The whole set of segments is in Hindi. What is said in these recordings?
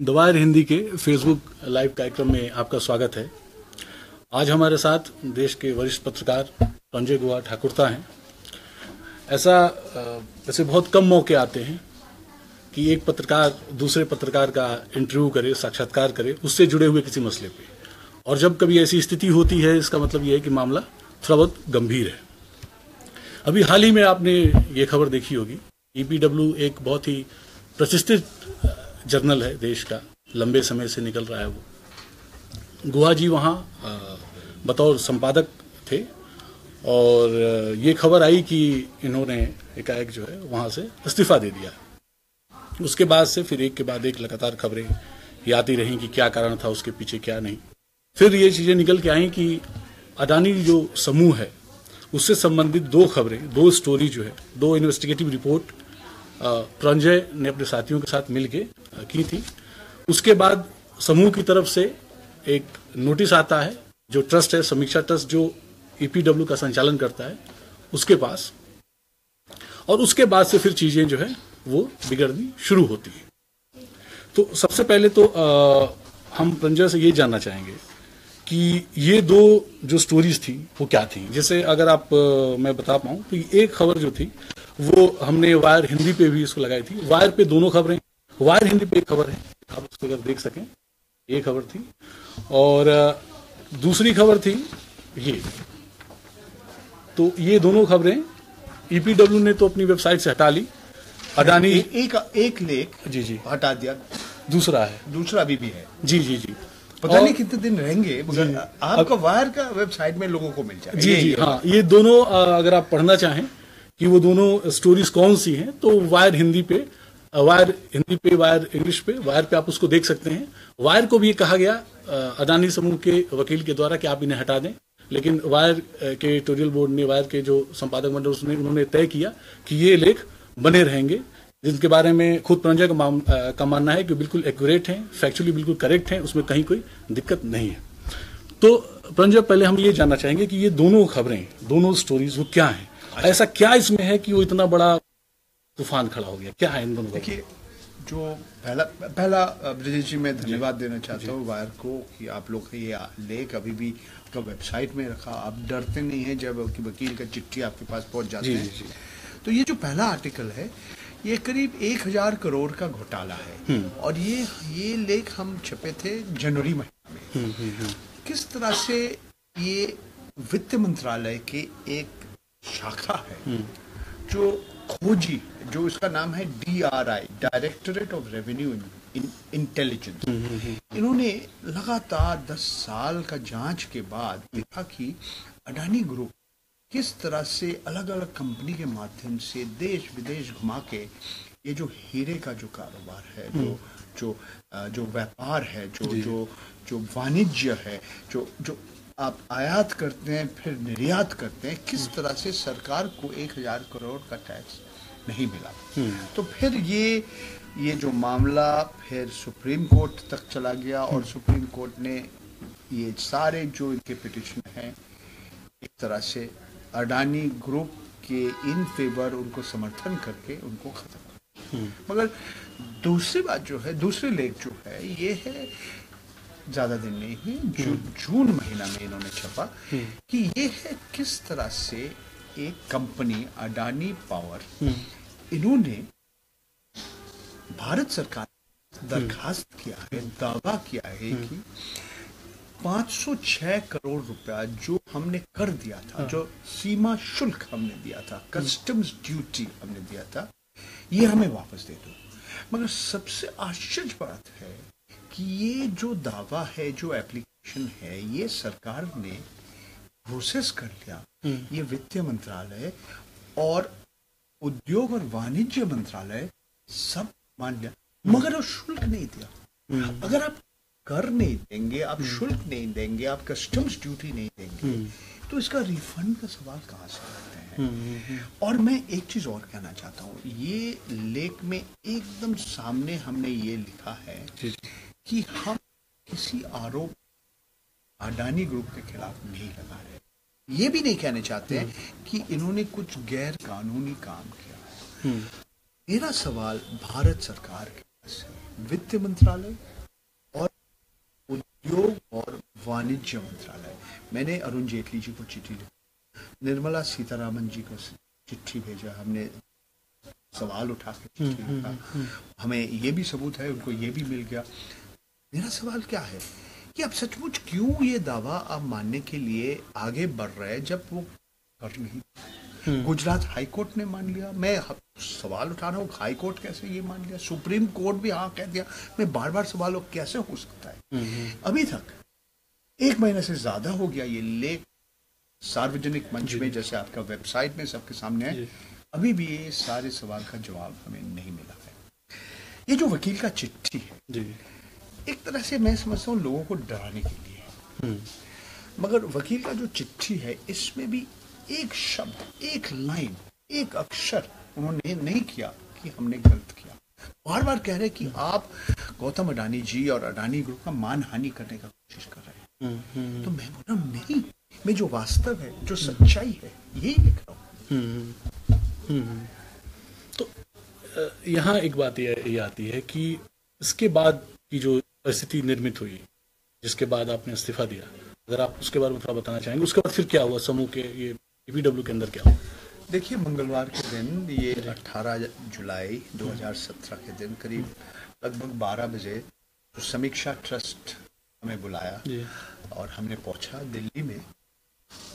द वायर हिंदी के फेसबुक लाइव कार्यक्रम में आपका स्वागत है। आज हमारे साथ देश के वरिष्ठ पत्रकार संजय गुहा ठाकुरता हैं। ऐसे बहुत कम मौके आते हैं कि एक पत्रकार दूसरे पत्रकार का इंटरव्यू करे, साक्षात्कार करे उससे जुड़े हुए किसी मसले पे, और जब कभी ऐसी स्थिति होती है इसका मतलब यह है कि मामला थोड़ा बहुत गंभीर है। अभी हाल ही में आपने ये खबर देखी होगी, ईपीडब्ल्यू एक बहुत ही प्रतिष्ठित जर्नल है देश का, लंबे समय से निकल रहा है वो। गुहा जी वहाँ बतौर संपादक थे और ये खबर आई कि इन्होंने एकाएक जो है वहाँ से इस्तीफा दे दिया। उसके बाद से फिर एक के बाद एक लगातार खबरें ये आती रहीं कि क्या कारण था, उसके पीछे क्या नहीं। फिर ये चीज़ें निकल के आई कि अडानी जो समूह है उससे संबंधित दो खबरें, दो स्टोरी जो है, दो इन्वेस्टिगेटिव रिपोर्ट प्रंजय ने अपने साथियों के साथ मिलके की थी। उसके बाद समूह की तरफ से एक नोटिस आता है, जो ट्रस्ट है, समीक्षा ट्रस्ट जो ईपीडब्ल्यू का संचालन करता है, उसके पास, और उसके बाद से फिर चीजें जो है वो बिगड़नी शुरू होती है। तो सबसे पहले तो हम प्रंजय से ये जानना चाहेंगे कि ये दो जो स्टोरीज थी वो क्या थी। जैसे अगर आप मैं बता पाऊं तो एक खबर जो थी वो हमने वायर हिंदी पे भी इसको लगाई थी। वायर पे दोनों खबरें, वायर हिंदी पे एक खबर है, आप उसको अगर देख सकें, ये खबर थी, और दूसरी खबर थी ये। तो ये दोनों खबरें ईपीडब्ल्यू ने तो अपनी वेबसाइट से हटा ली। अडानी एक लेख जी हटा दिया, दूसरा है, दूसरा अभी भी है। जी पता नहीं कितने दिन रहेंगे, मगर आपका वायर का वेबसाइट में लोगों को मिल जाए। जी हाँ, ये दोनों अगर आप पढ़ना चाहें कि वो दोनों स्टोरीज कौन सी हैं, तो वायर हिंदी पे, वायर इंग्लिश पे, वायर पे आप उसको देख सकते हैं। वायर को भी ये कहा गया अडानी समूह के वकील के द्वारा कि आप इन्हें हटा दें, लेकिन वायर के एडिटोरियल बोर्ड ने, वायर के जो संपादक मंडल उन्होंने तय किया कि ये लेख बने रहेंगे, जिनके बारे में खुद प्रंजय का मानना है कि बिल्कुल एक्यूरेट हैं, फैक्चुअली बिल्कुल करेक्ट हैं, उसमें कहीं कोई दिक्कत नहीं है। तो प्रंजय, पहले हम ये जानना चाहेंगे कि ये दोनों खबरें, दोनों स्टोरीज वो क्या हैं, ऐसा क्या इसमें है कि वो इतना बड़ा तूफान खड़ा हो गया, क्या है इन दोनों? देखिए, जो पहला ब्रजेश जी मैं धन्यवाद देना चाहता हूँ वायर को कि आप लोग ये लेख अभी भी आपका वेबसाइट में रखा। आप डरते नहीं है जब वकील का चिट्ठी आपके पास पहुंच जाते हैं। तो ये जो पहला आर्टिकल है ये करीब 1000 करोड़ का घोटाला है, और ये लेख हम छपे थे जनवरी महीने में। किस तरह से ये वित्त मंत्रालय के एक शाखा है जो खोजी, जो इसका नाम है DRI, directorate of revenue intelligence, इन्होंने लगातार 10 साल का जांच के बाद देखा कि अडानी ग्रुप किस तरह से अलग अलग कंपनी के माध्यम से देश विदेश घुमा के ये जो हीरे का जो कारोबार है, जो व्यापार है, जो वाणिज्य है, जो आप आयात करते हैं फिर निर्यात करते हैं, किस तरह से सरकार को 1000 करोड़ का टैक्स नहीं मिला। तो फिर ये जो मामला फिर सुप्रीम कोर्ट तक चला गया, और सुप्रीम कोर्ट ने ये सारे जो इनके पिटिशन हैं एक तरह से अडानी ग्रुप के इन फेवर उनको समर्थन करके उनको खत्म कर। मगर दूसरी बात जो है, दूसरे लेख जो है, ये है ज्यादा दिन नहीं है, जून महीना में इन्होंने छपा कि ये है किस तरह से एक कंपनी अडानी पावर, इन्होंने भारत सरकार दरखास्त किया है, दावा किया है कि 506 करोड़ रुपया जो हमने कर दिया था, जो सीमा शुल्क हमने दिया था, कस्टम्स ड्यूटी हमने दिया था, ये हमें वापस दे दो। मगर सबसे आश्चर्य बात है कि ये जो दावा है, जो एप्लीकेशन है, ये सरकार ने प्रोसेस कर लिया, ये वित्त मंत्रालय और उद्योग और वाणिज्य मंत्रालय सब मान लिया, मगर वो शुल्क नहीं दिया। अगर आप कर नहीं देंगे, आप शुल्क नहीं देंगे, आप कस्टम्स ड्यूटी नहीं देंगे, तो इसका रिफंड का सवाल कहां से करते हैं। और मैं एक चीज और कहना चाहता हूं, ये लेख में एकदम सामने हमने ये लिखा है कि हम किसी आरोप अडानी ग्रुप के खिलाफ नहीं लगा रहे, ये भी नहीं कहने चाहते हैं कि इन्होंने कुछ गैर कानूनी काम किया है। मेरा सवाल भारत सरकार के पास है वित्त मंत्रालय और उद्योग और वाणिज्य मंत्रालय। मैंने अरुण जेटली जी को चिट्ठी लिखी, निर्मला सीतारामन जी को चिट्ठी भेजा, हमने सवाल उठा के चिट्ठी लिखा, हमें ये भी सबूत है, उनको ये भी मिल गया। मेरा सवाल क्या है कि अब सचमुच क्यों ये दावा आप मानने के लिए आगे बढ़ रहे हैं जब वो कर नहीं। गुजरात हाई कोर्ट ने मान लिया, मैं सवाल उठा रहा हूँ हाई कोर्ट कैसे ये मान लिया, सुप्रीम कोर्ट भी हाँ कह दिया, मैं बार बार सवाल कैसे हो सकता है। अभी तक 1 महीने से ज्यादा हो गया ये लेख सार्वजनिक मंच में, जैसे आपका वेबसाइट में सबके सामने है, अभी भी ये सारे सवाल का जवाब हमें नहीं मिला है। ये जो वकील का चिट्ठी है एक तरह से मैं समझता हूँ लोगों को डराने के लिए, मगर वकील का जो चिट्ठी है इसमें भी एक शब्द, एक लाइन, एक अक्षर उन्होंने नहीं किया कि हमने गलत किया। बार बार कह रहे कि आप गौतम अडानी जी और अडानी ग्रुप का मानहानि करने का कोशिश कर रहे हैं। तो मैं बोला नहीं, मैं जो वास्तव है, जो सच्चाई है, यही लिख रहा हूँ। तो यहाँ एक बात ये आती है कि इसके बाद की जो परिस्थिति निर्मित हुई, जिसके बाद आपने इस्तीफा दिया, अगर आप उसके बारे में थोड़ा बताना चाहेंगे, उसके बाद फिर क्या हुआ समूह के ये ईपीडब्ल्यू के अंदर क्या हुआ? देखिए, मंगलवार के दिन, ये 18 जुलाई 2017 के दिन करीब लगभग 12 बजे तो समीक्षा ट्रस्ट हमें बुलाया और हमने पहुंचा दिल्ली में।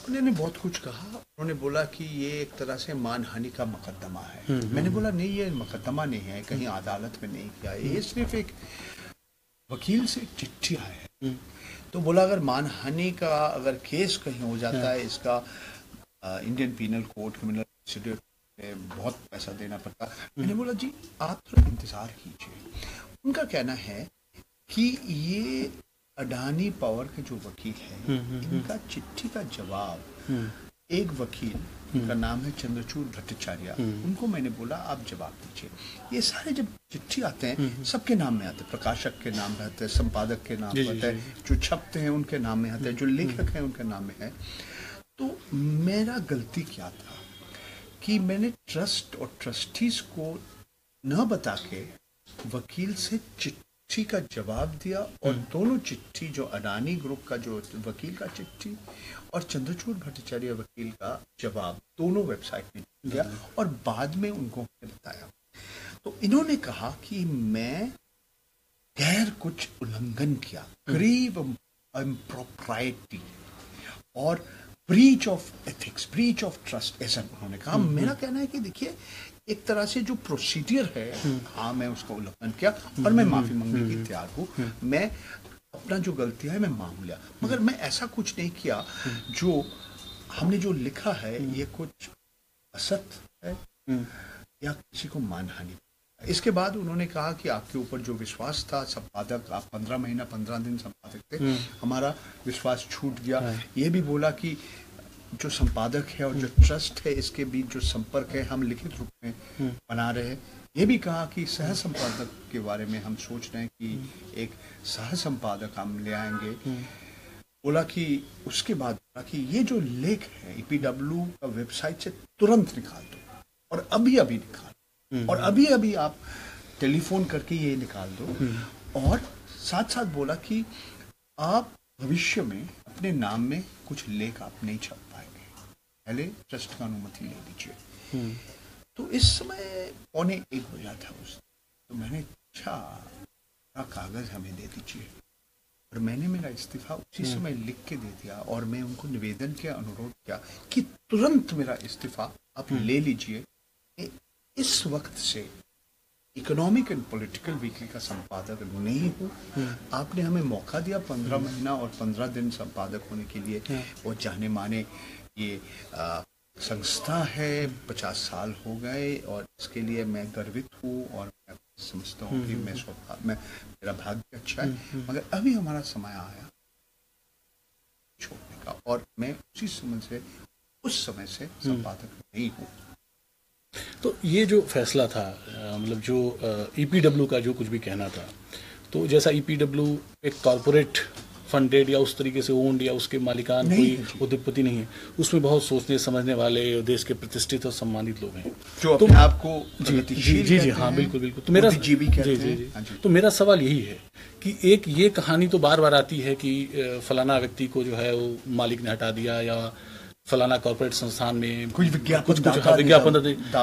उन्होंने बहुत कुछ कहा, उन्होंने बोला कि ये एक तरह से मानहानि का मुकदमा है। मैंने बोला नहीं, ये मुकदमा नहीं है, कहीं अदालत में नहीं किया, ये सिर्फ एक वकील से चिट्ठी आया है। तो बोला अगर मानहानि का अगर केस कहीं हो जाता है, इसका Indian penal code, criminal procedure में बहुत पैसा देना पड़ता। मैंने बोला जी आप थोड़ा इंतजार कीजिए। उनका कहना है कि ये अडानी पावर के जो वकील है, इनका चिट्ठी का जवाब एक वकील, उनका नाम है चंद्रचूड़ भट्टाचार्य, उनको मैंने बोला आप जवाब दीजिए। ये सारे जब चिट्ठी आते हैं सबके नाम में आते हैं, प्रकाशक के नाम में आते हैं, संपादक के नाम में आते हैं, जो छपते हैं उनके नाम में आते हैं, जो लेखक हैं उनके नाम में है। तो मेरा गलती क्या था कि मैंने ट्रस्ट और ट्रस्टीज को न बता के वकील से चिट्ठी का जवाब दिया, और दोनों चिट्ठी, जो अडानी ग्रुप का जो वकील का चिट्ठी और चंद्रचूड़ भट्टाचार्य वकील का जवाब, दोनों वेबसाइट में दिया और बाद में उनको बताया। तो इन्होंने कहा कि मैं गैर कुछ उल्लंघन किया, ग्रेव इम्प्रॉप्राइटी और breach of ethics, breach of trust, ऐसा उन्होंने कहा। मेरा कहना है कि देखिए एक तरह से जो प्रोसीजर है, हाँ मैं उसका उल्लंघन किया और मैं माफी मांगने की तैयार हूँ, मैं अपना जो गलतियां है मैं मान लिया, मगर मैं ऐसा कुछ नहीं किया जो हमने जो लिखा है ये कुछ असत्य है या किसी को मानहानि। इसके बाद उन्होंने कहा कि आपके ऊपर जो विश्वास था, संपादक आप 15 महीना 15 दिन संपादक थे, हमारा विश्वास छूट गया। ये भी बोला कि जो संपादक है और जो ट्रस्ट है इसके बीच जो संपर्क है हम लिखित रूप में बना रहे हैं। ये भी कहा कि सह संपादक के बारे में हम सोच रहे हैं कि एक सह संपादक हम ले आएंगे। बोला कि उसके बाद बोला कि ये जो लेख है ईपीडब्ल्यू का वेबसाइट से तुरंत निकाल दो, और अभी अभी निकाल, और अभी अभी आप टेलीफोन करके ये निकाल दो। और साथ साथ बोला कि आप भविष्य में अपने नाम में कुछ लेख आप नहीं छप पाएंगे, पहले ट्रस्ट का अनुमति ले लीजिए। तो इस समय 1:45 बजा था उस, तो मैंने अच्छा कागज हमें दे दीजिए, और मैंने मेरा इस्तीफा उसी समय लिख के दे दिया, और मैं उनको निवेदन किया, अनुरोध किया कि तुरंत मेरा इस्तीफा आप ले लीजिए। इस वक्त से इकोनॉमिक एंड पॉलिटिकल वीकली का संपादक नहीं हूँ। आपने हमें मौका दिया 15 महीना और 15 दिन संपादक होने के लिए, वो जाने माने ये संस्था है, 50 साल हो गए, और इसके लिए मैं गर्वित हूँ और मैं समझता हूँ कि मेरा भाग्य अच्छा है। मगर अभी हमारा समय आया छोड़ने का, और मैं उस समय से संपादक नहीं हूँ। तो ये जो फैसला था, मतलब जो ईपीडब्ल्यू का जो कुछ भी कहना था, तो जैसा ईपीडब्ल्यू एक कॉरपोरेट फंडेड या उस तरीके से ओन्ड या उसके मालिकान नहीं कोई उद्योगपति नहीं है। उसमें बहुत सोचने समझने वाले देश के प्रतिष्ठित और सम्मानित लोग हैं जो अपने आप को जी हाँ बिल्कुल बिल्कुल। तो मेरा तो मेरा सवाल यही है कि एक ये कहानी तो बार बार आती है कि फलाना व्यक्ति को जो है वो मालिक ने हटा दिया या फलाना कॉर्पोरेट संस्थान में कुछ विज्ञापन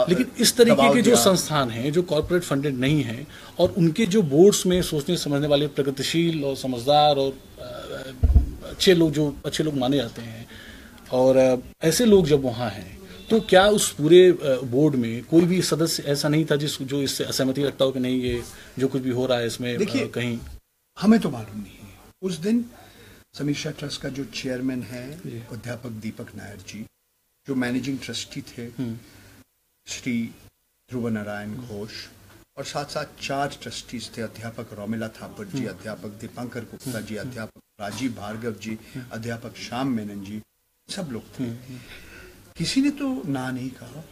लेकिन इस तरीके के जो संस्थान हैं जो कॉर्पोरेट फंडेड नहीं हैं और उनके जो बोर्ड्स में सोचने समझने वाले प्रगतिशील और समझदार और अच्छे लोग माने जाते हैं और ऐसे लोग जब वहाँ हैं तो क्या उस पूरे बोर्ड में कोई भी सदस्य ऐसा नहीं था जो इससे असहमति रखता हो कि नहीं ये जो कुछ भी हो रहा है इसमें कहीं हमें तो मालूम नहीं है। उस दिन समीक्षा ट्रस्ट का जो चेयरमैन है अध्यापक दीपक नायर जी, जो मैनेजिंग ट्रस्टी थे श्री ध्रुव नारायण घोष और साथ साथ 4 ट्रस्टीज थे, अध्यापक रोमिला थापर जी, अध्यापक दीपांकर गुप्ता जी, अध्यापक राजीव भार्गव जी, अध्यापक श्याम मेनन जी, सब लोग थे। किसी ने तो ना नहीं कहा।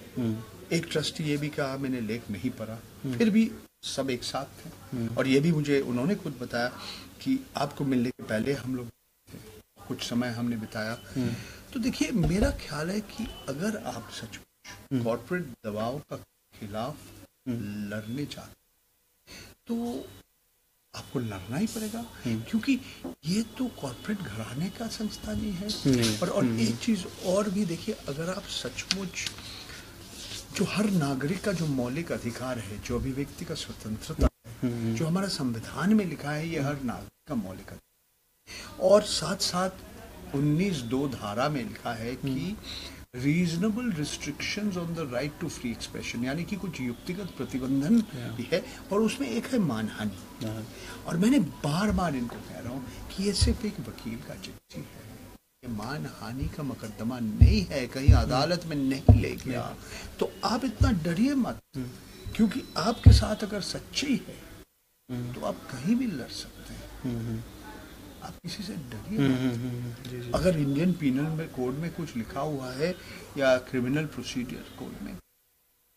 एक ट्रस्टी ये भी कहा मैंने लेख नहीं पढ़ा, फिर भी सब एक साथ थे। और ये भी मुझे उन्होंने खुद बताया कि आपको मिलने के पहले हम लोग कुछ समय हमने बिताया। तो देखिए मेरा ख्याल है कि अगर आप सचमुच कॉर्पोरेट दबाव का खिलाफ लड़ने चाहते तो आपको लड़ना ही पड़ेगा, क्योंकि ये तो कॉर्पोरेट घराने का संस्था नहीं है। और एक चीज और भी देखिए, अगर आप सचमुच जो हर नागरिक का जो मौलिक अधिकार है, जो अभिव्यक्ति का स्वतंत्रता है, जो हमारा संविधान में लिखा है, ये हर नागरिक का मौलिक अधिकार, और साथ साथ 19(2) धारा में लिखा है कि reasonable restrictions on the right to free expression, यानी कि कुछ युक्तिगत प्रतिबंधन भी है, और उसमें एक है मानहानि। और मैंने बार बार इनको कह रहा हूं कि ये सिर्फ एक वकील का चिट्ठी है, ये मानहानि का मुकदमा नहीं है, कहीं अदालत में नहीं ले गया। तो आप इतना डरिए मत, क्योंकि आपके साथ अगर सच्चाई है तो आप कहीं भी लड़ सकते हैं। आप किसी से डरिए। अगर इंडियन पीनल कोड में कुछ लिखा हुआ है या क्रिमिनल प्रोसीजर कोड में,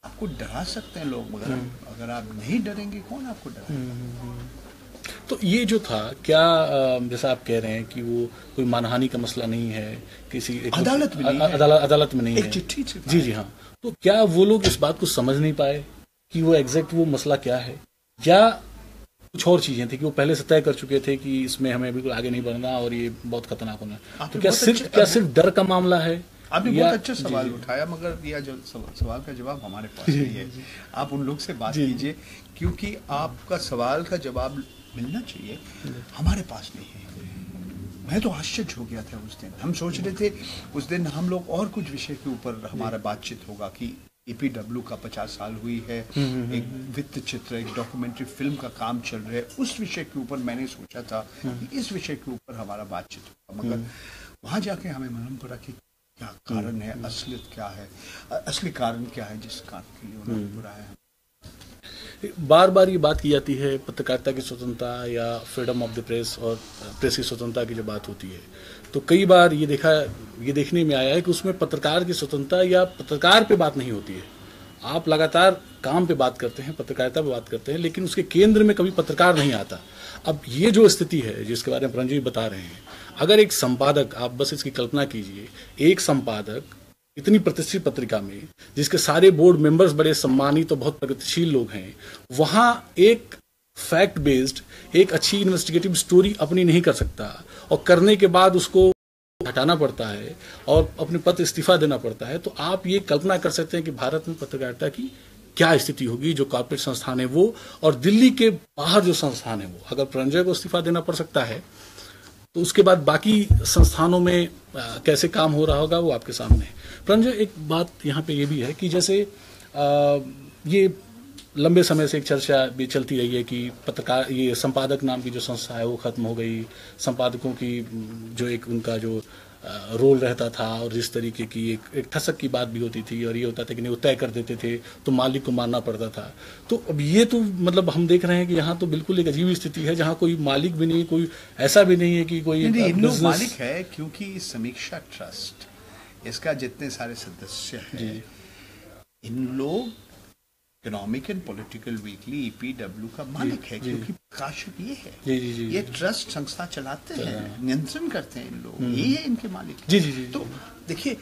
आपको डरा सकते हैं लोग, मगर अगर आप नहीं डरेंगे कौन आपको डराएगा। तो ये जो था क्या जैसा आप कह रहे हैं कि वो कोई मानहानि का मसला नहीं है, किसी अदालत में नहीं है, अदालत में नहीं है, एक चिट्ठी जी हाँ। तो क्या वो लोग इस बात को समझ नहीं पाए कि वो एग्जैक्ट वो मसला क्या है, या कुछ और चीजें थी कि वो पहले से तय कर चुके थे कि इसमें हमें बिल्कुल आगे नहीं बढ़ना और ये बहुत खतरनाक होना। तो क्या सिर्फ डर का मामला है? आपने बहुत अच्छा सवाल उठाया, मगर यह जो सवाल का जवाब हमारे पास नहीं है। आप उन लोग से बात कीजिए, क्योंकि आपका सवाल का जवाब मिलना चाहिए, हमारे पास नहीं है। मैं तो आश्चर्य हो गया था उस दिन। हम सोच रहे थे उस दिन हम लोग और कुछ विषय के ऊपर हमारा बातचीत होगा कि EPW का 50 साल हुई है, एक वित्त चित्र, एक डॉक्यूमेंट्री फिल्म का काम चल रहा है, उस विषय के ऊपर मैंने सोचा था कि इस विषय के ऊपर हमारा बातचीत होगा। मगर वहां जाके हमें मालूम पड़ा कि क्या कारण है, असलियत क्या है, असली कारण क्या है जिस कारण के लिए उन्होंने बुलाया है। बार बार ये बात की जाती है पत्रकारिता की स्वतंत्रता या फ्रीडम ऑफ द प्रेस और प्रेस की स्वतंत्रता की जब बात होती है, तो कई बार ये देखने में आया है कि उसमें पत्रकार की स्वतंत्रता या पत्रकार पे बात नहीं होती है। आप लगातार काम पे बात करते हैं, पत्रकारिता पे बात करते हैं, लेकिन उसके केंद्र में कभी पत्रकार नहीं आता। अब ये जो स्थिति है जिसके बारे में रंजीत बता रहे हैं, अगर एक संपादक, आप बस इसकी कल्पना कीजिए, एक संपादक इतनी प्रतिष्ठित पत्रिका में जिसके सारे बोर्ड मेंबर्स बड़े सम्मानित तो बहुत प्रगतिशील लोग हैं, वहां एक फैक्ट बेस्ड एक अच्छी इन्वेस्टिगेटिव स्टोरी अपनी नहीं कर सकता और करने के बाद उसको हटाना पड़ता है और अपने पद इस्तीफा देना पड़ता है, तो आप ये कल्पना कर सकते हैं कि भारत में पत्रकारिता की क्या स्थिति होगी। जो कॉर्पोरेट संस्थान है वो और दिल्ली के बाहर जो संस्थान है वो, अगर प्रंजय को इस्तीफा देना पड़ सकता है तो उसके बाद बाकी संस्थानों में कैसे काम हो रहा होगा वो आपके सामने है। प्रंजय, एक बात यहाँ पे ये भी है कि जैसे ये लंबे समय से एक चर्चा भी चलती रही है कि पत्रकार, ये संपादक नाम की जो संस्था है वो खत्म हो गई, संपादकों की जो एक उनका जो रोल रहता था और जिस तरीके की एक ठसक की बात भी होती थी और ये होता था कि नहीं वो तय कर देते थे तो मालिक को मानना पड़ता था। तो अब ये तो मतलब हम देख रहे हैं कि यहाँ तो बिल्कुल एक अजीब स्थिति है जहाँ कोई मालिक भी नहीं, कोई ऐसा भी नहीं है कि कोई मालिक है, क्योंकि समीक्षा ट्रस्ट इसका जितने सारे सदस्य हैं, इन लोग economic and political weekly EPW का मालिक है, क्योंकि प्रकाशक ये है। जी जी जी ये ट्रस्ट संस्था चलाते हैं, नियंत्रण करते हैं इन लोग, ये है इनके मालिक। जी जी जी। तो देखिए,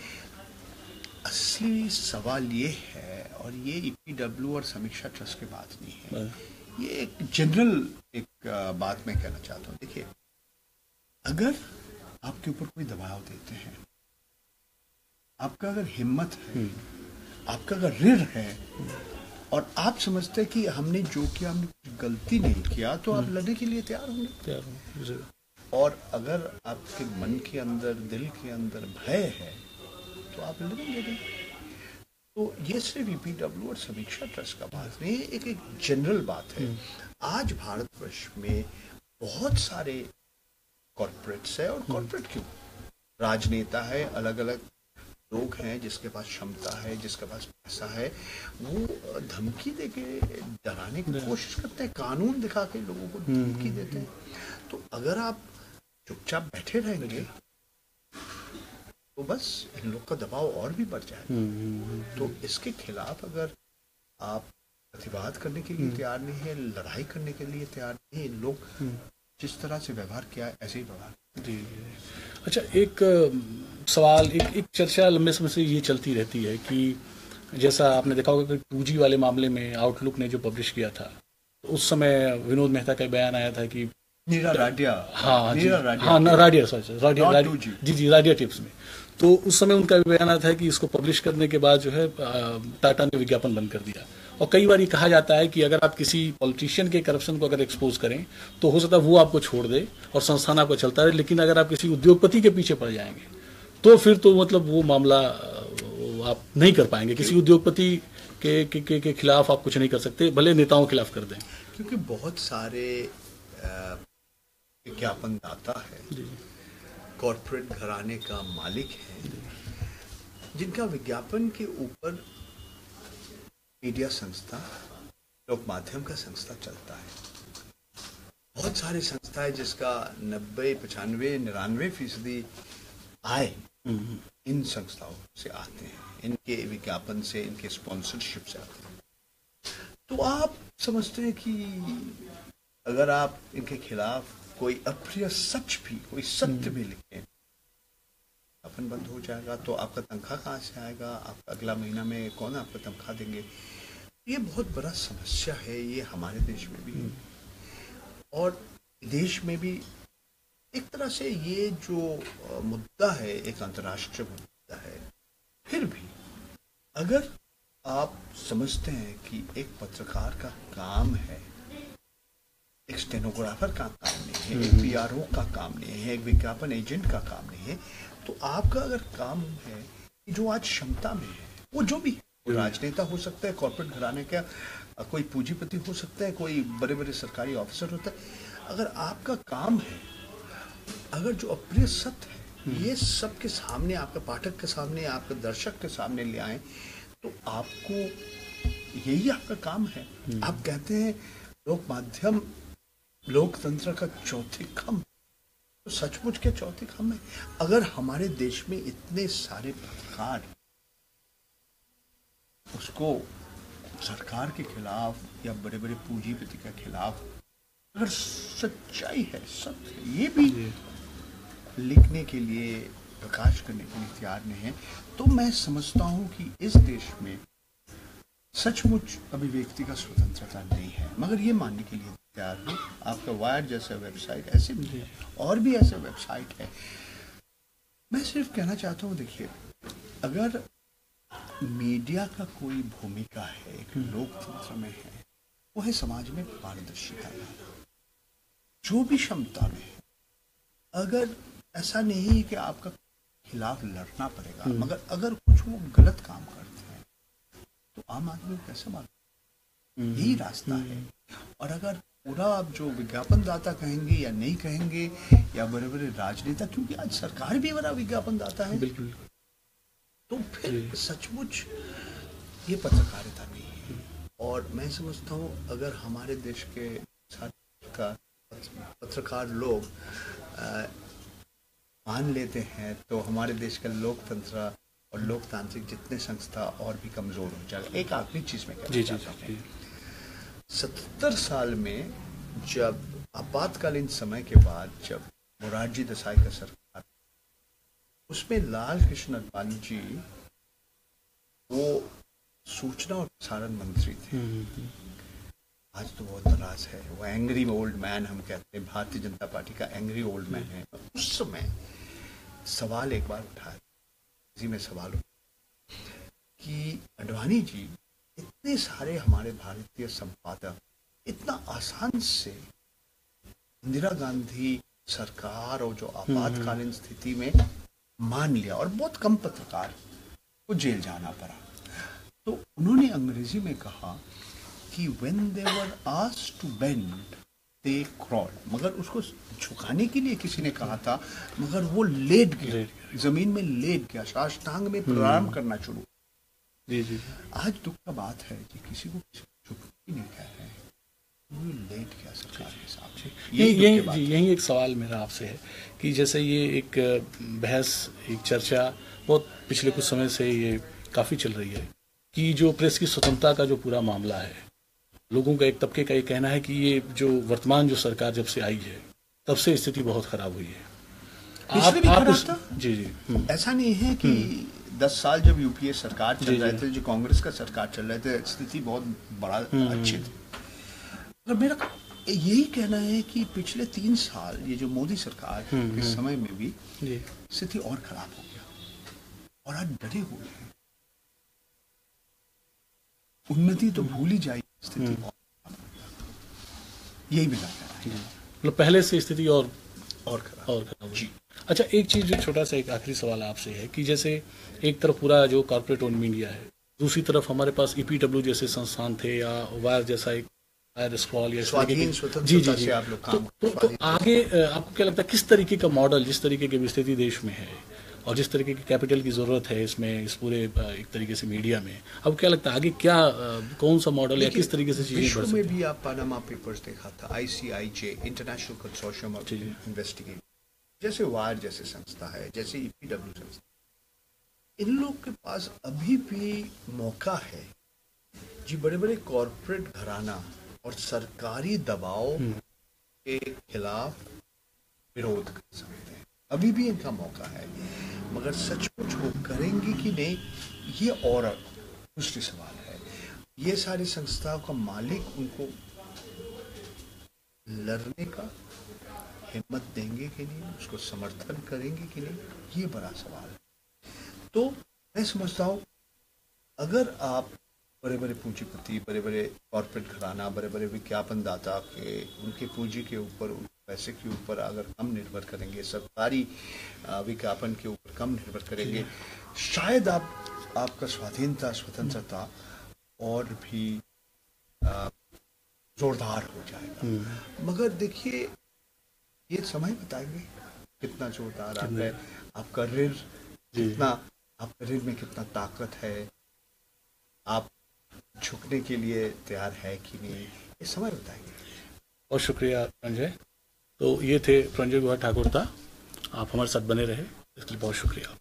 असली सवाल ये है, और ये EPW और समीक्षा ट्रस्ट की बात नहीं है, ये एक जनरल एक बात मैं कहना चाहता हूँ। देखिए, अगर आपके ऊपर कोई दबाव देते हैं, आपका अगर हिम्मत है, आपका अगर ऋण है, और आप समझते हैं कि हमने जो किया, हमने कुछ गलती नहीं किया, तो आप लड़ने के लिए तैयार होंगे। और अगर आपके मन के अंदर, दिल के अंदर भय है, तो आप लड़ेंगे नहीं। तो ये सिर्फ EPW और समीक्षा ट्रस्ट का बात नहीं है, एक जनरल बात है। आज भारतवर्ष में बहुत सारे कॉर्पोरेट्स है, और कॉर्पोरेट क्यों, राजनेता है, अलग अलग लोग हैं जिसके पास क्षमता है, जिसके पास पैसा है, वो धमकी देके डराने की कोशिश करते हैं, कानून दिखा के लोगों को धमकी देते हैं। तो अगर आप चुपचाप बैठे रहेंगे तो बस इन लोग का दबाव और भी बढ़ जाएगा। तो इसके खिलाफ अगर आप प्रतिवाद करने के लिए तैयार नहीं है, लड़ाई करने के लिए तैयार नहीं है, इन लोग जिस तरह से व्यवहार किया ऐसे ही व्यवहार। जी। अच्छा, एक सवाल, एक चर्चा लंबे समय से ये चलती रहती है कि जैसा आपने देखा होगा कि 2G वाले मामले में आउटलुक ने जो पब्लिश किया था, तो उस समय विनोद मेहता का बयान आया था कि नीरा राडिया, हाँ राडिया, राडिया जी जी, राडिया टिप्स में, तो उस समय उनका बयान आया था कि इसको पब्लिश करने के बाद जो है टाटा ने विज्ञापन बंद कर दिया। और कई बार ये कहा जाता है कि अगर आप किसी पॉलिटिशियन के करप्शन को अगर एक्सपोज करें तो हो सकता है वो आपको छोड़ दे और संस्थान आपको चलता रहे, लेकिन अगर आप किसी उद्योगपति के पीछे पड़ जाएंगे तो फिर तो मतलब वो मामला आप नहीं कर पाएंगे। किसी उद्योगपति के खिलाफ आप कुछ नहीं कर सकते, भले नेताओं के खिलाफ कर दें। क्योंकि बहुत सारे विज्ञापन दाता है, कॉर्पोरेट घराने का मालिक है, जिनका विज्ञापन के ऊपर मीडिया संस्था, लोक माध्यम का संस्था चलता है। बहुत सारी संस्थाएं जिसका 90, 95, 99% आय इन संस्थाओं से आते हैं, इनके विज्ञापन से, इनके स्पॉन्सरशिप से आते हैं। तो आप समझते हैं कि अगर आप इनके खिलाफ कोई अप्रिय सच भी, कोई सत्य भी लिखें, अपन बंद हो जाएगा, तो आपका तनख्वाह कहाँ से आएगा, आपका अगला महीना में कौन आपको तनख्वाह देंगे? ये बहुत बड़ा समस्या है, ये हमारे देश में भी है और देश में भी। एक तरह से ये जो मुद्दा है एक अंतर्राष्ट्रीय मुद्दा है। फिर भी अगर आप समझते हैं कि एक पत्रकार का काम है, एक स्टेनोग्राफर का काम नहीं है, एक PRO का काम नहीं है, एक विज्ञापन एजेंट का काम नहीं है, तो आपका अगर काम है कि जो आज क्षमता में है, वो जो भी है, राजनेता हो सकता है, कॉर्पोरेट घराने का कोई पूंजीपति हो सकता है, कोई बड़े बड़े सरकारी ऑफिसर होता है, अगर आपका काम है, अगर जो अप्रिय सत्य है ये सबके सामने, आपके पाठक के सामने, आपके दर्शक के सामने ले आए, तो आपको यही आपका काम है। आप कहते हैं लोक माध्यम लोकतंत्र का चौथे खम्भ, तो सचमुच के चौथे खम्भ है। अगर हमारे देश में इतने सारे पत्रकार उसको सरकार के खिलाफ या बड़े बड़े पूंजीपति के खिलाफ, अगर सच्चाई है, सत्य ये भी लिखने के लिए, प्रकाश करने के लिए तैयार नहीं है, तो मैं समझता हूं कि इस देश में सचमुच अभिव्यक्ति का स्वतंत्रता नहीं है। मगर ये मानने के लिए तैयार हूँ, आपका वायर जैसा वेबसाइट, ऐसे भी है और भी ऐसे वेबसाइट है। मैं सिर्फ कहना चाहता हूँ, देखिए, अगर मीडिया का कोई भूमिका है, एक लोकतंत्र में है, वो है समाज में पारदर्शिता लाना, जो भी क्षमता में है। अगर ऐसा नहीं है कि आपका खिलाफ लड़ना पड़ेगा, मगर अगर कुछ वो गलत काम करते हैं तो आम आदमी को कैसे मालूम? यही रास्ता है। और अगर पूरा आप जो विज्ञापन दाता कहेंगे या नहीं कहेंगे, या बड़े बड़े राजनेता, क्योंकि आज सरकार भी बड़ा विज्ञापन दाता है, बिल्कुल, तो फिर सचमुच ये पत्रकारिता नहीं है। और मैं समझता हूँ अगर हमारे देश के पत्रकार लोग मान लेते हैं तो हमारे देश का लोकतंत्र और लोकतांत्रिक जितने संस्था और भी कमजोर हो जाएगा। एक आखिरी चीज में जी कहना जी चाहता जी हूँ, 77 साल में जब आपातकालीन समय के बाद जब मोरारजी देसाई का सरकार, उसमें लाल कृष्ण अडवाणी जी वो सूचना और प्रसारण मंत्री थे। आज तो बहुत नाराज है, वो एंग्री ओल्ड मैन हम कहते हैं, भारतीय जनता पार्टी का एंग्री ओल्ड मैन है। उस समय सवाल एक बार उठाया, इसी में सवाल उठा कि अडवाणी जी इतने सारे हमारे भारतीय संपादक इतना आसान से इंदिरा गांधी सरकार और जो आपातकालीन स्थिति में मान लिया, और बहुत कम पत्रकार को जेल जाना पड़ा। तो उन्होंने अंग्रेजी में कहा कि when they were asked to bend they crawled, मगर उसको झुकाने के लिए किसी ने कहा था, मगर वो लेट गया, जमीन में लेट गया, साष्टांग में प्रणाम करना शुरू। जी जी आज दुख का बात है कि किसी को झुक ही नहीं कह रहे हैं, वो लेट गया सरकार के सामने। यही एक सवाल मेरा आपसे है कि जैसे ये एक बहस, एक चर्चा बहुत पिछले कुछ समय से ये काफ़ी चल रही है कि जो प्रेस की स्वतंत्रता का जो पूरा मामला है, लोगों का एक तबके का ये कहना है कि ये जो वर्तमान जो सरकार जब से आई है तब से स्थिति बहुत खराब हुई है। पिछले भी खराब था। जी जी ऐसा नहीं है कि 10 साल जब यूपीए सरकार चल रहे थे, जो कांग्रेस का सरकार चल रहे थे, स्थिति बहुत बड़ा अच्छी थी। और मेरा यही कहना है कि पिछले 3 साल ये जो मोदी सरकार के समय में भी स्थिति और खराब हो गया, और आज डरे हुए हैं। उन्नति तो भूल ही जाए, स्थिति और खराब हो गया। यही मेरा कहना है। मतलब पहले से स्थिति और खराब जी। अच्छा, एक चीज जो छोटा सा एक आखिरी सवाल आपसे है कि जैसे एक तरफ पूरा जो कॉर्पोरेट ओन मीडिया है, दूसरी तरफ हमारे पास ईपीडब्ल्यू जैसे संस्थान थे, या वायर जैसा एक स्क्रॉल या जी जी जी, आप लोग तो आगे आपको क्या लगता है किस तरीके का मॉडल, जिस तरीके की स्थिति देश में है और जिस तरीके की कैपिटल की जरूरत है इसमें, इस पूरे एक तरीके से मीडिया में, अब क्या लगता है आगे क्या कौन सा मॉडल या किस तरीके से चीजें बढ़ सकती हैं? में भी आप पानामा पेपर्स देखा था, ICIJ international consortium of investigation, जैसे वायर जैसे संस्था है, जैसे ईपीडब्ल्यू संस्था, इन लोग के पास अभी भी मौका है जी बड़े बड़े कॉर्पोरेट घराना और सरकारी दबाव के खिलाफ विरोध कर सकते हैं। अभी भी इनका मौका है, मगर सचमुच वो करेंगे कि नहीं, ये और दूसरी सवाल है। ये सारी संस्थाओं का मालिक उनको लड़ने का हिम्मत देंगे कि नहीं, उसको समर्थन करेंगे कि नहीं, ये बड़ा सवाल है। तो मैं समझता हूँ अगर आप बड़े बड़े पूंजीपति, बड़े बड़े कॉर्पोरेट घराना, बड़े बड़े विज्ञापनदाता के उनके पूंजी के ऊपर, उनके पैसे के ऊपर अगर कम निर्भर करेंगे, सरकारी विज्ञापन के ऊपर कम निर्भर करेंगे, शायद आपका स्वाधीनता, स्वतंत्रता और भी जोरदार हो जाएगा। मगर देखिए, ये समय बताएंगे कितना जोरदार आप है, आपका ऋण कितना, आपके ऋण में कितना ताकत है, आप झुकने के लिए तैयार है कि नहीं, ये समय बताएंगे। बहुत शुक्रिया प्रंजय। तो ये थे प्रंजय गुहा ठाकुर था, आप हमारे साथ बने रहे, इसके लिए बहुत शुक्रिया।